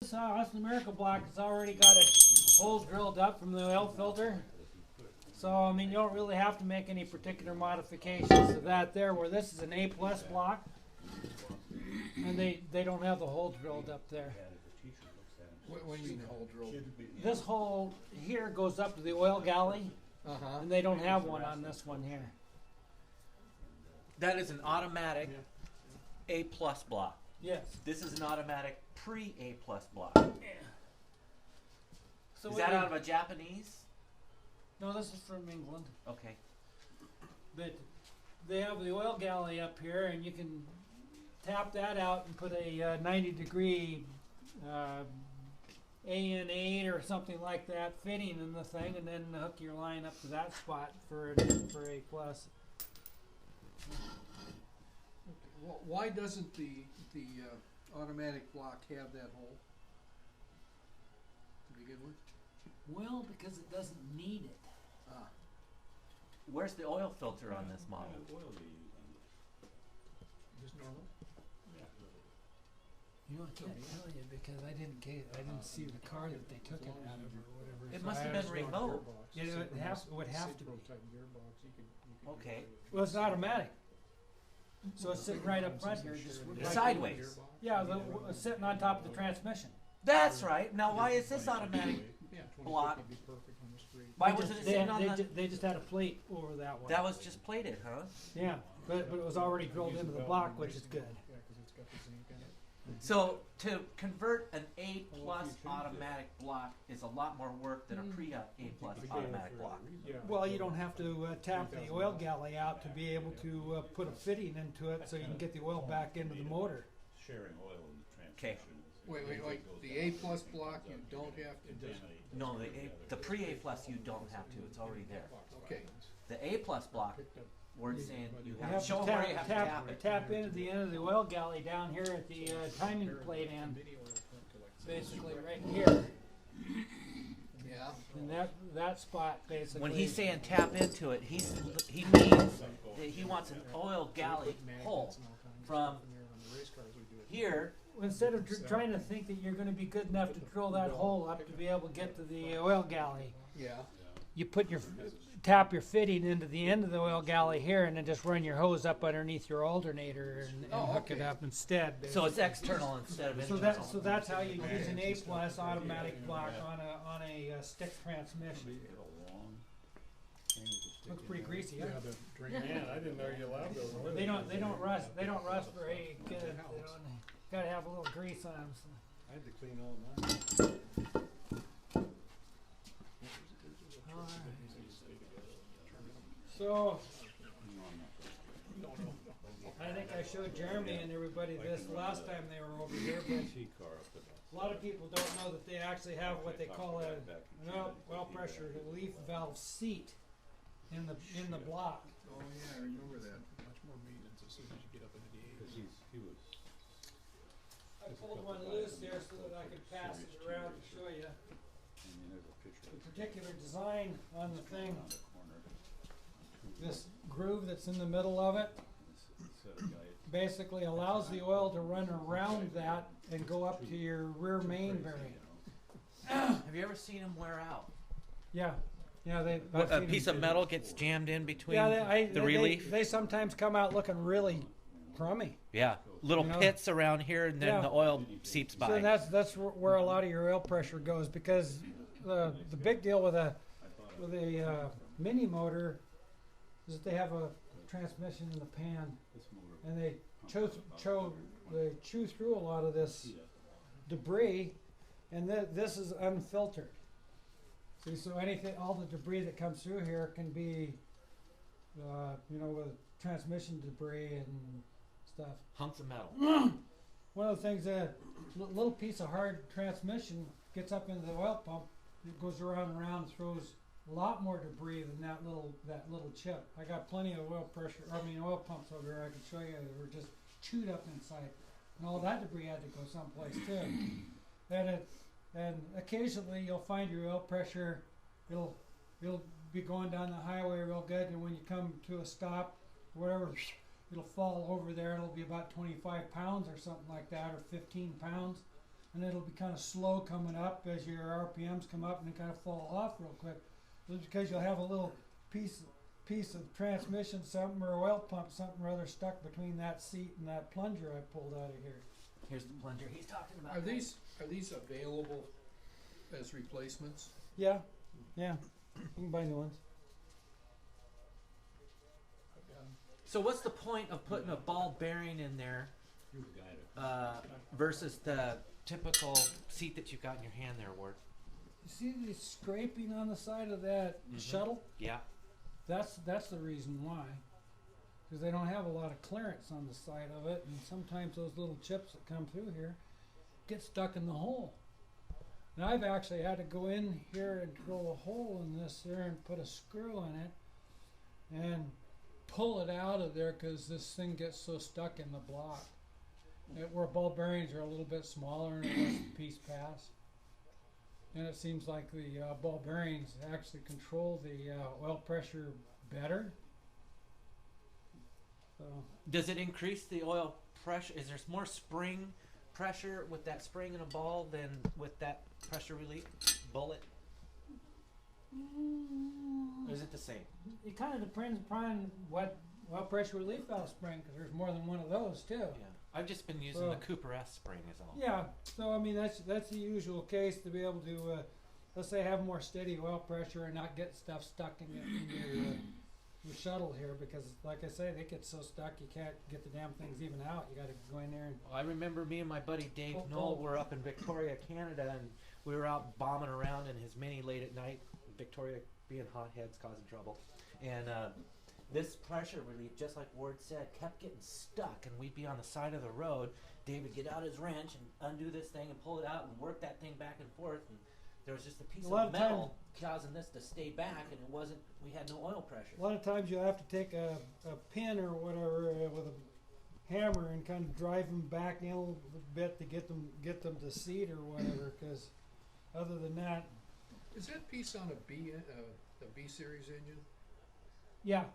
This Austin America block has already got its holes drilled up from the oil filter. So, I mean, you don't really have to make any particular modifications to that there, where this is an A+ block. And they don't have the hole drilled up there. What do you mean hole drilled? This hole here goes up to the oil galley, and they don't have one on this one here. That is an automatic A+ block. Yes. This is an automatic pre-A+ block. Yeah. So Is that out of a Japanese? No, this is from England. Okay. But they have the oil galley up here, and you can tap that out and put a 90-degree AN8 or something like that fitting in the thing, and then hook your line up to that spot for A+. Well, why doesn't the automatic block have that hole to begin with? Well, because it doesn't need it. Ah, Where's the oil filter on this model? just normal. You know, I can't tell you because I didn't see the car that they took it out of or whatever. It so must I have been actually- remote. Yeah, it would have to be. Okay. Well, it's automatic. So it's sitting right up front here, just like Sideways. Yeah, sitting on top of the transmission. That's right. Now, why is this automatic block? Why was it sitting on the... They just had a plate over that one. That was just plated, huh? Yeah, but it was already drilled into the block, which is good. So, to convert an A+ automatic block is a lot more work than a pre-A+ automatic block. Well, you don't have to tap the oil galley out to be able to put a fitting into it so you can get the oil back into the motor. Sharing oil in the Okay. transmission. Wait, like the A+ block, you don't have to just, No, the pre-A+ you don't have to. It's already there. okay. The A+ block, we're saying you You have have to show to them where you have to tap it. tap into the end of the oil galley down here at the timing plate end, basically right here. Yeah. And that spot basically. When he's saying tap into it, he means that he wants an oil galley hole from here. Instead of trying to think that you're going to be good enough to drill that hole up to be able to get to the oil galley, Yeah. you put tap your fitting into the end of the oil galley here, and then just run your hose up underneath your alternator and hook it up instead. So it's external instead of So internal. that's how you use an A+ automatic block on a stick transmission. Looks pretty greasy, huh? Yeah, I didn't know you allowed those. They don't rust. They don't rust very good. They gotta have a little grease on them. So. I had to clean all mine. So, I think I showed Jeremy and everybody this last time they were over here, but a lot of people don't know that they actually have what they call an oil pressure relief valve seat in the block. Oh, yeah, I remember that. Much more maintenance as soon as you get up into the 80s. I pulled one loose there so that I could pass it around to show you. The particular design on the thing, this groove that's in the middle of it, basically allows the oil to run around that and go up to your rear main bearing. Have you ever seen them wear out? Yeah, yeah. A piece of metal gets jammed in between the they, relief? They sometimes come out looking really crummy. Yeah, little pits around here, and then the oil seeps by. So that's where a lot of your oil pressure goes, because the big deal with a mini motor is that they have a transmission in the pan, and they chew through a lot of this debris, and this is unfiltered. See, so all the debris that comes through here can be, with transmission debris and stuff. Hunks of metal. One of the things, a little piece of hard transmission gets up into the oil pump, it goes around and around and throws a lot more debris than that little chip. I got plenty of oil pumps over there I can show you that were just chewed up inside, and all that debris had to go someplace too. And occasionally you'll find your oil pressure, it'll be going down the highway real good, and when you come to a stop, whatever, it'll fall over there. It'll be about 25 pounds or something like that, or 15 pounds. and it'll be kind of slow coming up as your RPMs come up and then kind of fall off real quick. It's because you'll have a little piece of transmission, something, or oil pump, something or other stuck between that seat and that plunger I pulled out of here. Here's the plunger he's talking about. Are these available as replacements? Yeah, yeah. You can buy new ones. So what's the point of putting a ball bearing in there versus the typical seat that you've got in your hand there, Ward? You see the scraping on the side of that shuttle? Yeah. That's the reason why. Because they don't have a lot of clearance on the side of it, and sometimes those little chips that come through here get stuck in the hole. And I've actually had to go in here and drill a hole in this there and put a screw in it and pull it out of there because this thing gets so stuck in the block. Where ball bearings are a little bit smaller and it lets the piece pass. And it seems like the ball bearings actually control the oil pressure better. So Does it increase the oil pressure? Is there more spring pressure with that spring in a ball than with that pressure relief bullet? Or is it the same? it kind of depends upon what oil pressure relief valve spring, because there's more than one of those too. Yeah. I've just been using So- the Cooper S spring is all. Yeah, so I mean that's the usual case to be able to, let's say, have more steady oil pressure and not get stuff stuck in your shuttle here, because like I say, they get so stuck you can't get the damn things even out. You got to go in there and Well, I remember me and my buddy Dave Pull- Knoll pull. were up in Victoria, Canada, and we were out bombing around in his Mini late at night. Victoria being hotheads causing trouble, and this pressure relief, just like Ward said, kept getting stuck, and we'd be on the side of the road. Dave would get out his wrench and undo this thing and pull it out and work that thing back and forth, and there was just a piece A lot of of metal causing this to stay back, and it wasn't. We had no oil pressure. a lot of times you'll have to take a pin or whatever with a hammer and kind of drive them back in a little bit to get them to seat or whatever, because other than that, Is that piece on a B series engine? yeah.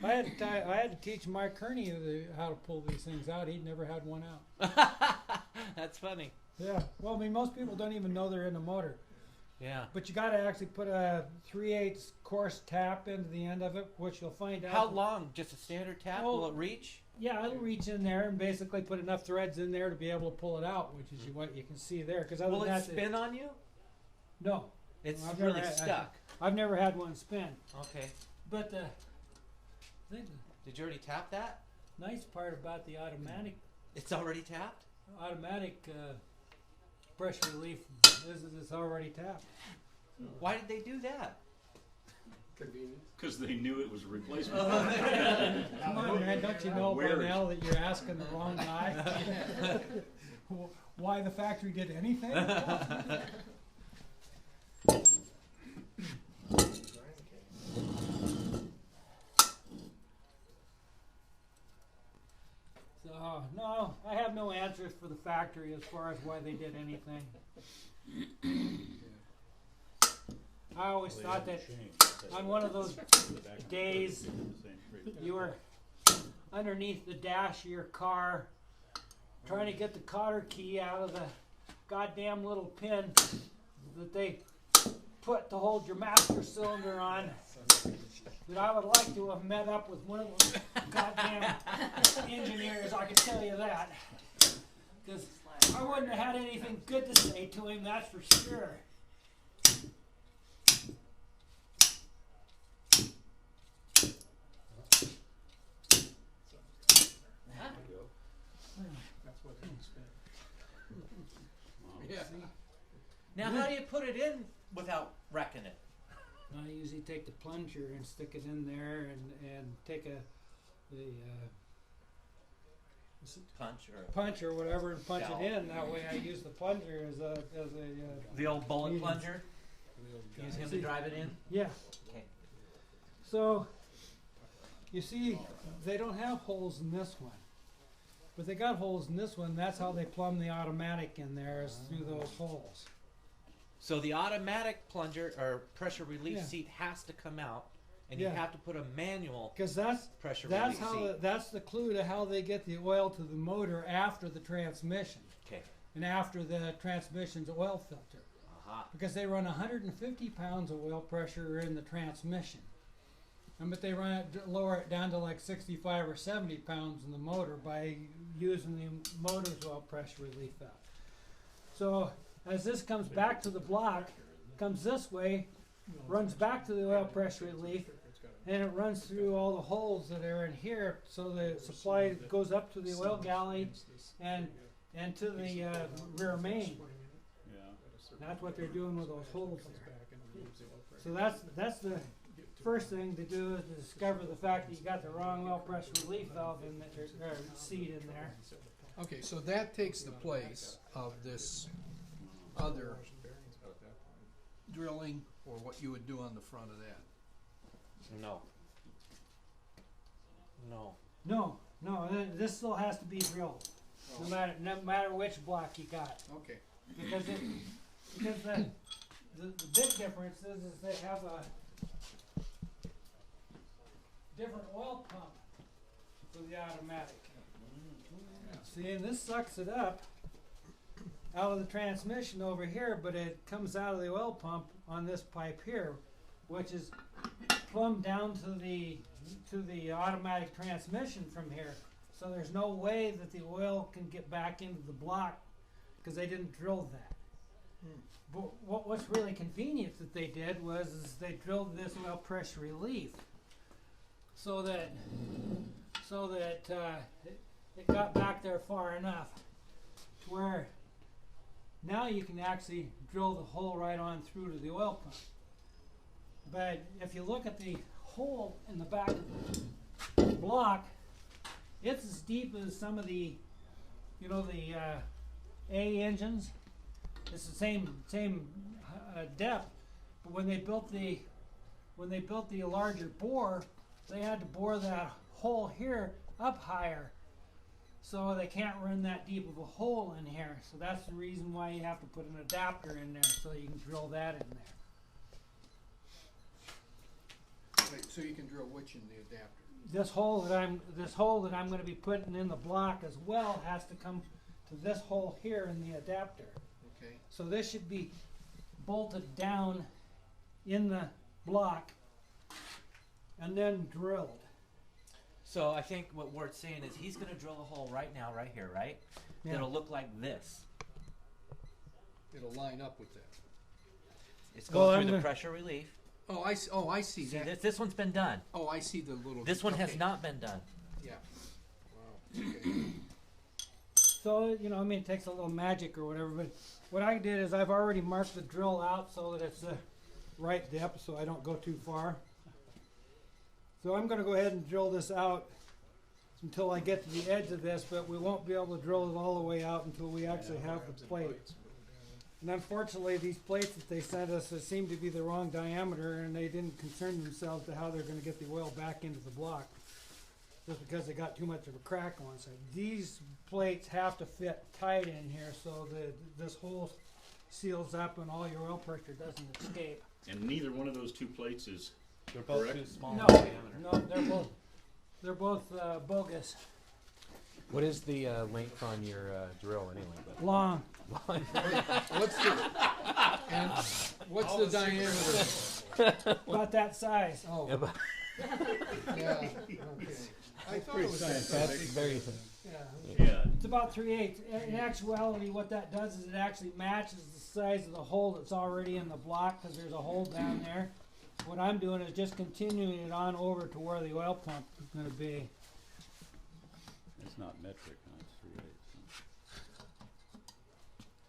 I had to teach Mike Kearney how to pull these things out. He'd never had one out. That's funny. Yeah. Well, I mean, most people don't even know they're in the motor. Yeah. But you got to actually put a 3/8 course tap into the end of it, which you'll find out. How long? Just a standard tap? Oh. Will it reach? Yeah, it'll reach in there and basically put enough threads in there to be able to pull it out, which is what you can see there. Because other Will than it that, spin on you? no, It's I've never really had- stuck. I've never had one spin. Okay. But the Did you already tap that? nice part about the It's already tapped? automatic pressure relief is that it's already tapped. Why did they do that? Convenience. Because they knew it was a replacement. Come on, man, don't you know by Where is- now that you're asking the wrong guy? Why the factory did anything? So, no, I have no answers for the factory as far as why they did anything. I always thought that on one of those days you were underneath the dash of your car trying to get the cotter key out of the goddamn little pin that they put to hold your master cylinder on. But I would like to have met up with one of those goddamn engineers, I can tell you that. Because I wouldn't have had anything good to say to him, that's for sure. That's what it spent. Yeah. Now, how do you put it in without wrecking it? I usually take the plunger and stick it in there and take Punch or punch or whatever and punch Dowel. it in. That way I use the plunger as a the old bullet Medium. plunger? Use him to drive it in? yeah. Okay. So you see, they don't have holes in this one, but they got holes in this one. That's how they plumb the automatic in there, is through those holes. So the automatic plunger or pressure relief Yeah. seat has to come out, and Yeah. you have to put a manual Because that's pressure that's relief how seat. that's the clue to how they get the oil to the motor after the transmission. Okay. and after the transmission's oil filter. Aha. Because they run 150 pounds of oil pressure in the transmission. But they lower it down to like 65 or 70 pounds in the motor by using the motor's oil pressure relief valve. So as this comes back to the block, comes this way, runs back to the oil pressure relief, and it runs through all the holes that are in here, so the supply goes up to the oil galley and to the rear main. Yeah. That's what they're doing with those holes there. So that's the first thing to do, is to discover the fact that you got the wrong oil pressure relief valve in there, or seat in there. Okay, so that takes the place of this other drilling, or what you would do on the front of that. No. No. No, this still has to be drilled, no matter which block you got, Okay. because the big difference is they have a different oil pump for the automatic. See, and this sucks it up out of the transmission over here, but it comes out of the oil pump on this pipe here, which is plumbed down to the automatic transmission from here. So there's no way that the oil can get back into the block because they didn't drill that. But what's really convenient that they did was they drilled this oil pressure relief so that it got back there far enough to where now you can actually drill the hole right on through to the oil pump. But if you look at the hole in the back of the block, it's as deep as some of the, the A engines. It's the same depth. But when they built the larger bore, they had to bore that hole here up higher, so they can't run that deep of a hole in here. So that's the reason why you have to put an adapter in there, so you can drill that in there. Right, so you can drill which in the adapter? This hole that I'm going to be putting in the block as well has to come to this hole here in the adapter. Okay. So this should be bolted down in the block and then drilled. So I think what Wart's saying is he's going to drill a hole right now, right here, right? Yeah. That'll look like this. It'll line up with that. It's going Well, through the pressure relief. Oh, I see See, that. this one's been done. Oh, I see the little. This one has okay. not been done. Yeah. Wow. Okay. So, it takes a little magic or whatever, but what I did is I've already marked the drill out so that it's the right depth, so I don't go too far. So I'm going to go ahead and drill this out until I get to the edge of this, but we won't be able to drill it all the way out until we actually have the plate. And unfortunately, these plates that they sent us seem to be the wrong diameter, and they didn't concern themselves to how they're going to get the oil back into the block, just because they got too much of a crack on. So these plates have to fit tight in here so that this hole seals up and all your oil pressure doesn't escape. And neither one of those two plates is They're both correct? too small No, in diameter. no, they're both bogus. What is the length on your drill anyway? Long. What's the diameter? About that size. Oh, Yeah, but yeah. Okay. I thought it was that's very thin. Yeah. Yeah. It's about 3/8. In actuality, what that does is it actually matches the size of the hole that's already in the block, because there's a hole down there. What I'm doing is just continuing it on over to where the oil pump is going to be. It's not metric, huh? It's 3/8.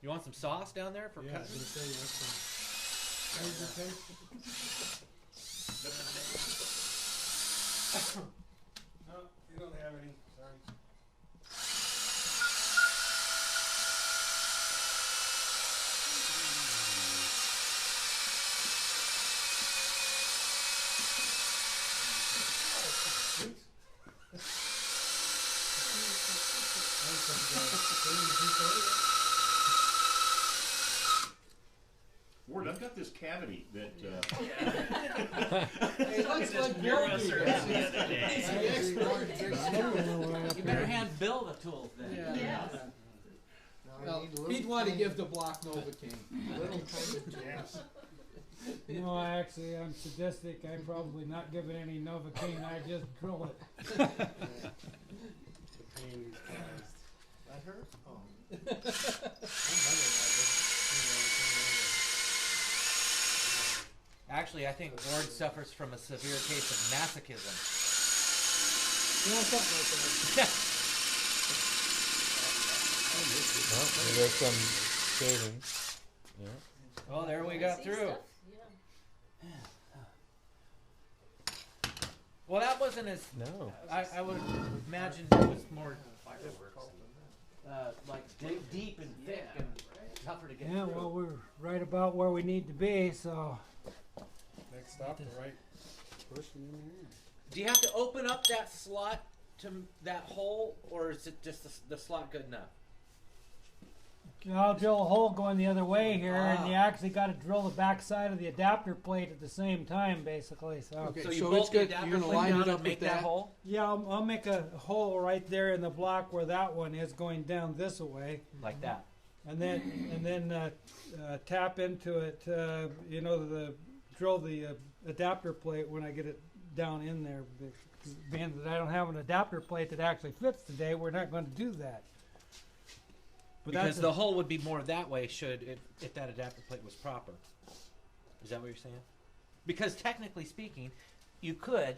You want some sauce down there for Yeah, I was cutting? gonna say, No, you don't have any. Sorry. Ward, I've got this cavity that It looks like mildew. You better hand Bill the tools then. Yeah. Well, need a little he'd want to tiny- give the block Novocaine. Little tiny, yes. No, I'm sadistic. I'm probably not giving any Novocaine. I just drill it. The pain caused. That hurts? Oh. My mother Actually, I think Ward suffers from a severe case of masochism. Yeah, something like that. Well, there's some shavings. Yeah. Oh, there we I got see through. stuff, yeah. Well, that wasn't as. No. I would imagine it was more like deep and thick and tougher to get Yeah, through. well, we're right about where we need to be, so. Next stop, the right person in there. Do you have to open up that slot to that hole, or is it just the slot good enough? I'll drill a hole going the other way here, and Ah. you actually got to drill the back side of the adapter plate at the same time, basically. So, Okay, So you so bolt it's the good. adapter You're gonna plate line down it up and make with that that. hole yeah, I'll make a hole right there in the block where that one is going down this way, like that. and then tap into it. Drill the adapter plate when I get it down in there. Being that I don't have an adapter plate that actually fits today, we're not going to do that. But Because that's the hole would be more that way if that adapter plate was proper. Is that what you're saying? Because technically speaking, you could,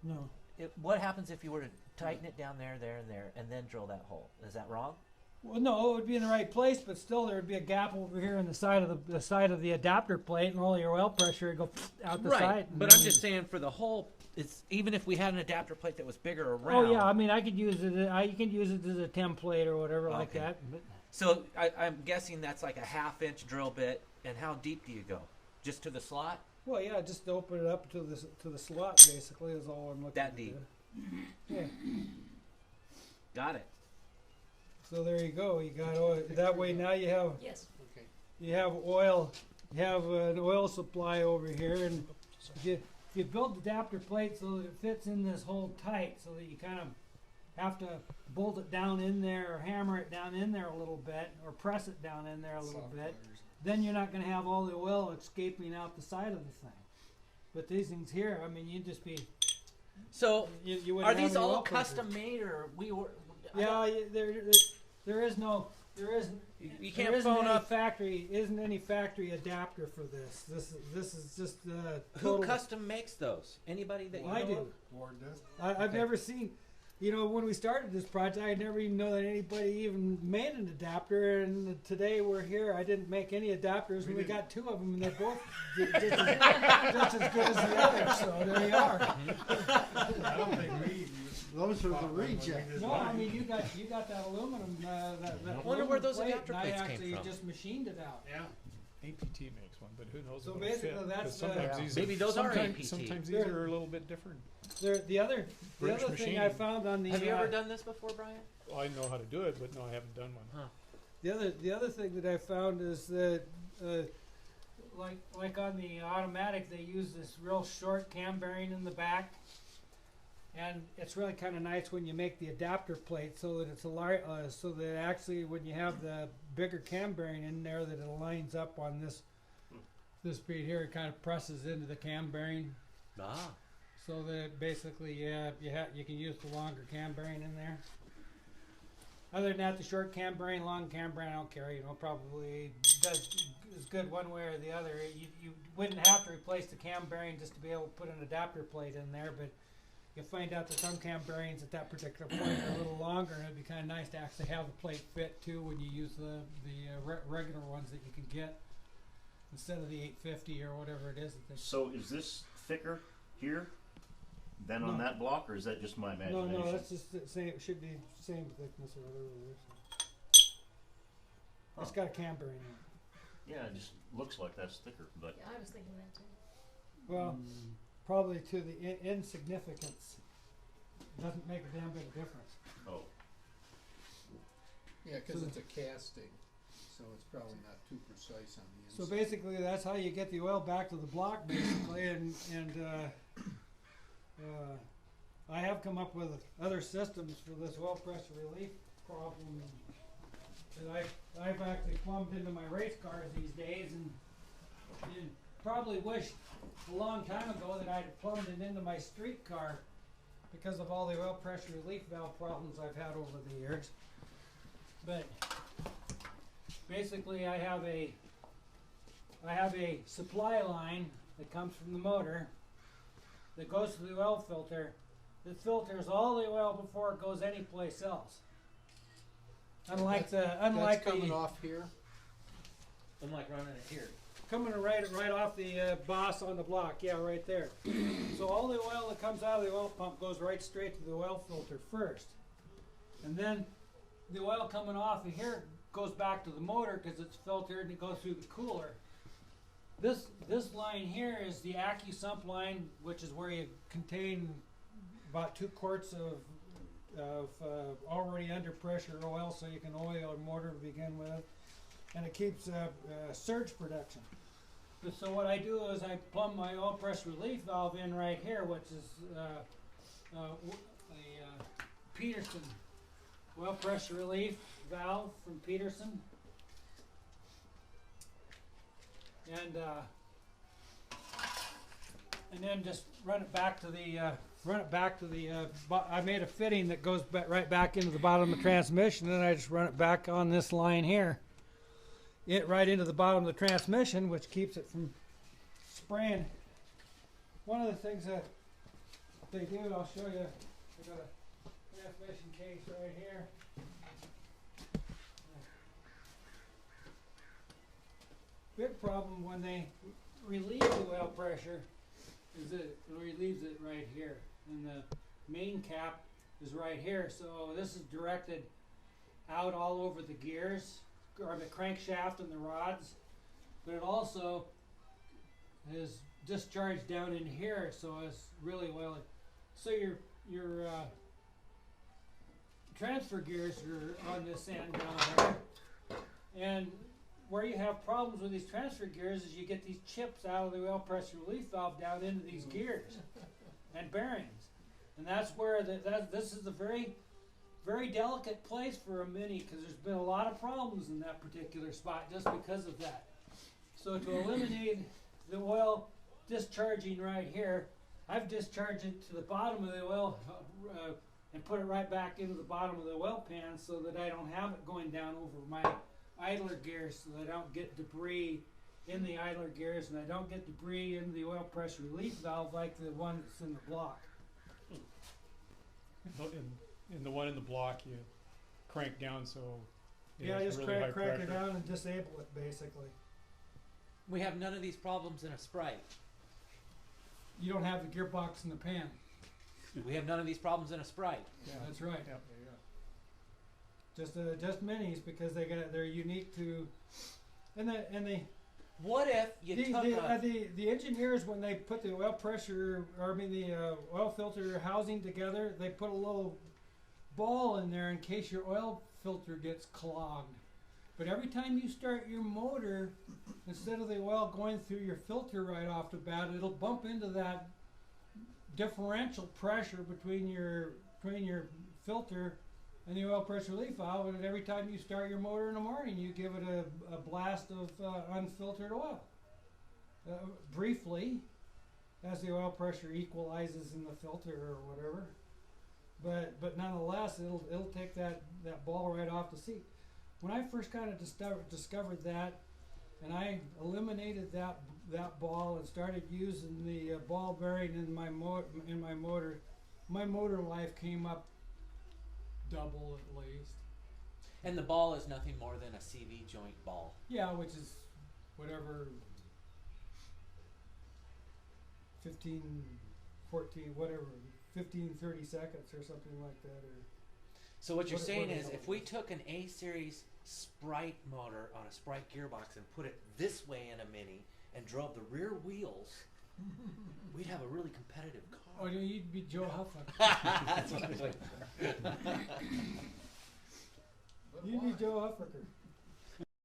no. what happens if you were to tighten it down there, and there, and then drill that hole? Is that wrong? Well, no, it would be in the right place, but still there would be a gap over here in the side of the adapter plate, and all your oil pressure would go out the side. and But I'm then- just saying for the hole, it's even if we had an adapter plate that was bigger around. Oh yeah, I mean I could use it. You can use it as a template or whatever like Okay. that. But So I'm guessing that's like a 1/2 inch drill bit. And how deep do you go? Just to the slot? well, yeah, just open it up to the slot basically is all I'm looking That to deep. do. Yeah. Got it. So there you go. You got oil. That way now you have Yes. Okay. oil. You have an oil supply over here, and you build the adapter plate so that it fits in this hole tight, so that you kind of have to bolt it down in there or hammer it down in there a little bit or press it down in there a little Soft bit. wires. Then you're not going to have all the oil escaping out the side of the thing. But these things here, I mean, you'd just be So you wouldn't are have these any all oil pressure. custom made, or we were? Yeah, there isn't You there can't isn't phone any up. any factory adapter for this. This is just Who total. custom makes those? Anybody that you I know do. of? Ward does. I've Okay. never seen. When we started this project, I never even know that anybody even made an adapter. And today we're here. I didn't make any adapters, and we got two of them, and they're both just as good as the other. So there you are. I don't think we. Those are the bought one when we reject. did No, I mine. mean you got that aluminum. That I wonder where aluminum those plate, adapter and plates I came actually from. just machined it out. Yeah. APT makes one, but who knows So if it'll basically fit, 'cause that's, sometimes yeah. these Maybe those are sometimes, APT. Sometimes these They're- are a little bit different. The other British thing I machine. found on the Have you ever done this before, Brian? Well, I know how to do it, but no, I haven't done one. the other thing that I found is that like on the automatic they use this real short cam bearing in the back, and it's really kind of nice when you make the adapter plate so that it's so that actually when you have the bigger cam bearing in there that it lines up on this bead here, it kind of presses into the cam bearing. Ah. So that basically, you can use the longer cam bearing in there. Other than that, the short cam bearing, long cam bearing, I don't care. Probably does is good one way or the other. You wouldn't have to replace the cam bearing just to be able to put an adapter plate in there, but you'll find out that some cam bearings at that particular point are a little longer, and it'd be kind of nice to actually have the plate fit too when you use the regular ones that you can get instead of the 850 or whatever it is. So is this thicker here than on No. that block, or is that just my No, imagination? that's just the same. It should be same thickness or whatever it is. It's Huh. got a cam bearing in it. Yeah, it just looks like that's thicker, but Yeah, I was thinking that too. Well, probably to the insignificance. Doesn't make a damn bit of difference. oh, Yeah, because So- it's a casting, so it's probably not too precise on the So inside. basically, that's how you get the oil back to the block, basically, and I have come up with other systems for this oil pressure relief. problem that I've actually plumbed into my race cars these days, and probably wish a long time ago that I'd plumbed it into my street car because of all the oil pressure relief valve problems I've had over the years. But basically I have a supply line that comes from the motor that goes to the oil filter that filters all the oil before it goes anyplace else. Unlike That's coming the off here. Unlike running it here. coming right off the boss on the block, yeah, right there. So all the oil that comes out of the oil pump goes right straight to the oil filter first, and then the oil coming off of here goes back to the motor because it's filtered and it goes through the cooler. This line here is the AccuSump line, which is where you contain about 2 quarts of already under pressure oil, so you can oil your motor to begin with, and it keeps surge production. So what I do is I plumb my oil pressure relief valve in right here, which is a Peterson oil pressure relief valve from Peterson, and then just run it back to the I made a fitting that goes right back into the bottom of the transmission, and I just run it back on this line here, right into the bottom of the transmission, which keeps it from spraying. One of the things that they do, I'll show you. I got a transmission case right here. Big problem when they relieve the oil pressure is that it relieves it right here, and the main cap is right here. So this is directed out all over the gears, or the crankshaft and the rods, but it also is discharged down in here, so it's really well. So your transfer gears are on this end down there, and where you have problems with these transfer gears is you get these chips out of the oil pressure relief valve down into these gears and bearings, and that's where this is a very, very delicate place for a Mini, because there's been a lot of problems in that particular spot just because of that. So to eliminate the oil discharging right here, I've discharged it to the bottom of the oil and put it right back into the bottom of the oil pan so that I don't have it going down over my idler gears, so that I don't get debris in the idler gears, and I don't get debris in the oil pressure relief valve like the one that's in the block. In the one in the block, you crank down so it Yeah, has just really high crank it pressure. down and disable it basically. We have none of these problems in a Sprite. You don't have the gearbox in the pan. We have none of these problems in a Sprite. Yeah. That's right. Yeah, there you go. Just minis, because they're unique to, and the What if you took the engineers, when they put the oil pressure, or I mean the oil filter housing together, they put a little ball in there in case your oil filter gets clogged. But every time you start your motor, instead of the oil going through your filter right off the bat, it'll bump into that differential pressure between your filter and the oil pressure relief valve, and every time you start your motor in the morning, you give it a blast of unfiltered oil. Briefly, as the oil pressure equalizes in the filter or whatever. But nonetheless, it'll take that ball right off the seat. When I first kind of discovered that, and I eliminated that ball and started using the ball bearing in my motor, my motor life came up double at least. and the ball is nothing more than a CV joint ball. Yeah, which is whatever, 15, 14, whatever, 15, 30 seconds or something like that. Or So what you're What- saying what is, is if we took an A-series Sprite motor on a Sprite gearbox and put it this way in a Mini and drove the rear wheels, we'd have a really competitive car. oh, you'd be Joe Huffa. That's what I'm saying. You'd be Joe Huffaker.